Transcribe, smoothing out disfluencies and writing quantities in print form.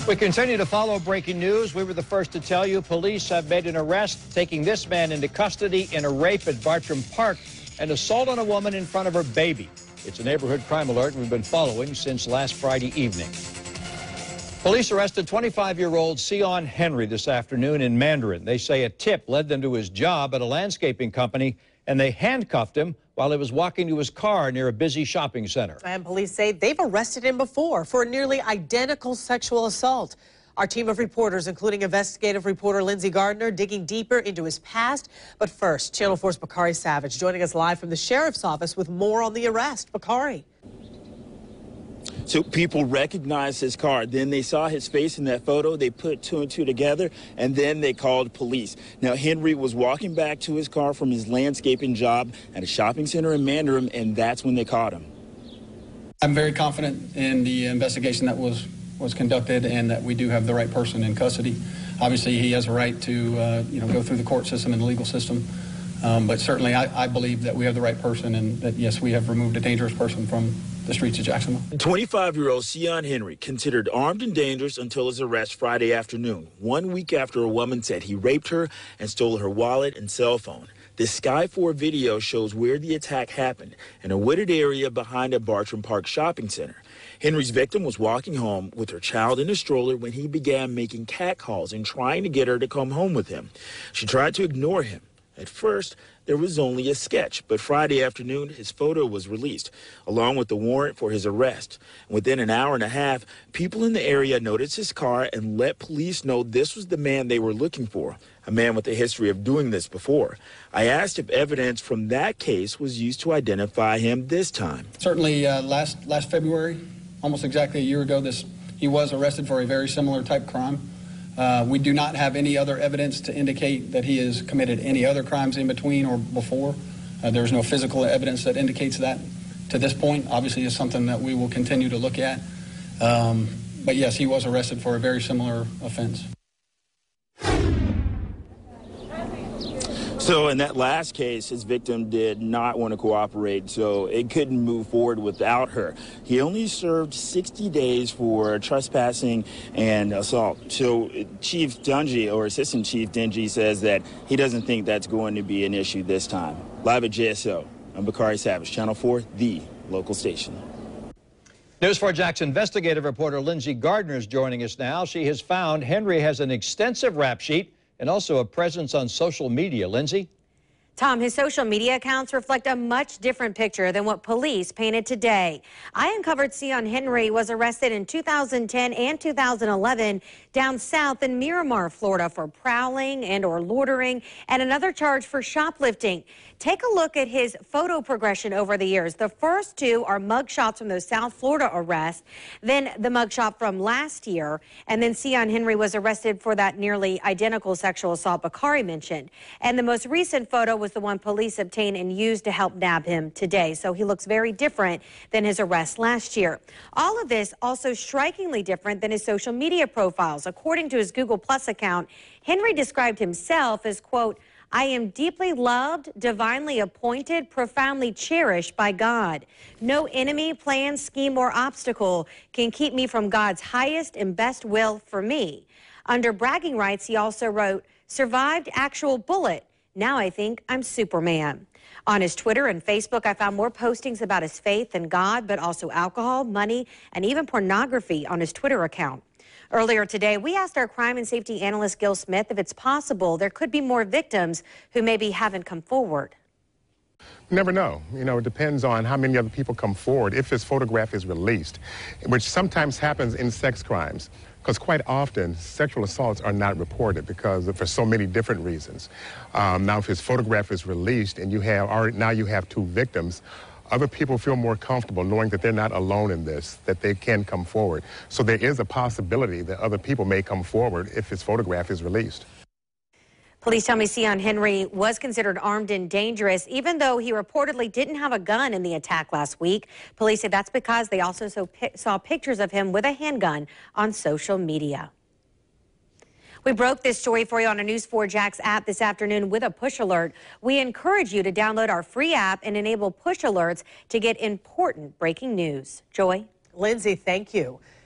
We continue to follow breaking news. We were the first to tell you police have made an arrest, taking this man into custody in a rape at Bartram Park and assault on a woman in front of her baby. It's a neighborhood crime alert we've been following since last Friday evening. Police arrested 25-year-old Sion Henry this afternoon in Mandarin. They say a tip led them to his job at a landscaping company, and they handcuffed him while he was walking to his car near a busy shopping center. And police say they've arrested him before for a nearly identical sexual assault. Our team of reporters, including investigative reporter Lindsay Gardner, digging deeper into his past. But first, Channel 4's Bakari Savage joining us live from the sheriff's office with more on the arrest. Bakari. So people recognized his car. Then they saw his face in that photo. They put two and two together, and then they called police. Now, Henry was walking back to his car from his landscaping job at a shopping center in Mandarin, and that's when they caught him. I'm very confident in the investigation that was conducted and that we do have the right person in custody. Obviously, he has a right to go through the court system and the legal system. But certainly, I believe that we have the right person and that, yes, we have removed a dangerous person from the streets of Jacksonville. 25-year-old Sion Henry, considered armed and dangerous until his arrest Friday afternoon, 1 week after a woman said he raped her and stole her wallet and cell phone. This Sky 4 video shows where the attack happened, in a wooded area behind a Bartram Park shopping center. Henry's victim was walking home with her child in a stroller when he began making catcalls and trying to get her to come home with him. She tried to ignore him. At first, there was only a sketch, but Friday afternoon, his photo was released, along with the warrant for his arrest. Within an hour and a half, people in the area noticed his car and let police know this was the man they were looking for, a man with a history of doing this before. I asked if evidence from that case was used to identify him this time. Certainly, last February, almost exactly a year ago, he was arrested for a very similar type crime. We do not have any other evidence to indicate that he has committed any other crimes in between or before. There's no physical evidence that indicates that to this point. Obviously, it's something that we will continue to look at. But yes, he was arrested for a very similar offense. So in that last case, his victim did not want to cooperate, so it couldn't move forward without her. He only served 60 days for trespassing and assault. So Chief Dungy, or Assistant Chief Dungy, says that he doesn't think that's going to be an issue this time. Live at JSO, I'm Bakari Savage, Channel 4, the local station. News 4 Jack's investigative reporter Lindsay Gardner is joining us now. She has found Henry has an extensive rap sheet and also a presence on social media. Lindsay? Tom, his social media accounts reflect a much different picture than what police painted today. I uncovered Sion Henry was arrested in 2010 and 2011 down south in Miramar, Florida for prowling and or loitering and another charge for shoplifting. Take a look at his photo progression over the years. The first two are mugshots from those South Florida arrests, then the mugshot from last year, and then Sion Henry was arrested for that nearly identical sexual assault Bakari mentioned. And the most recent photo was the one police obtained and used to help nab him today. So he looks very different than his arrest last year. All of this also strikingly different than his social media profiles. According to his Google Plus account, Henry described himself as, quote, I am deeply loved, divinely appointed, profoundly cherished by God. No enemy, plan, scheme, or obstacle can keep me from God's highest and best will for me. Under bragging rights, he also wrote, survived actual bullet. Now I think I'm Superman. On his Twitter and Facebook, I found more postings about his faith in God, but also alcohol, money, and even pornography on his Twitter account. Earlier today, we asked our crime and safety analyst Gil Smith if it's possible there could be more victims who maybe haven't come forward. You never know. You know, it depends on how many other people come forward if his photograph is released, which sometimes happens in sex crimes. Because quite often, sexual assaults are not reported because for so many different reasons. Now, if his photograph is released and now you have two victims, other people feel more comfortable knowing that they're not alone in this, that they can come forward. So there is a possibility that other people may come forward if his photograph is released. Police tell me Sion Henry was considered armed and dangerous, even though he reportedly didn't have a gun in the attack last week. Police say that's because they also saw pictures of him with a handgun on social media. We broke this story for you on a News 4 Jax app this afternoon with a push alert. We encourage you to download our free app and enable push alerts to get important breaking news. Joy? Lindsay, thank you.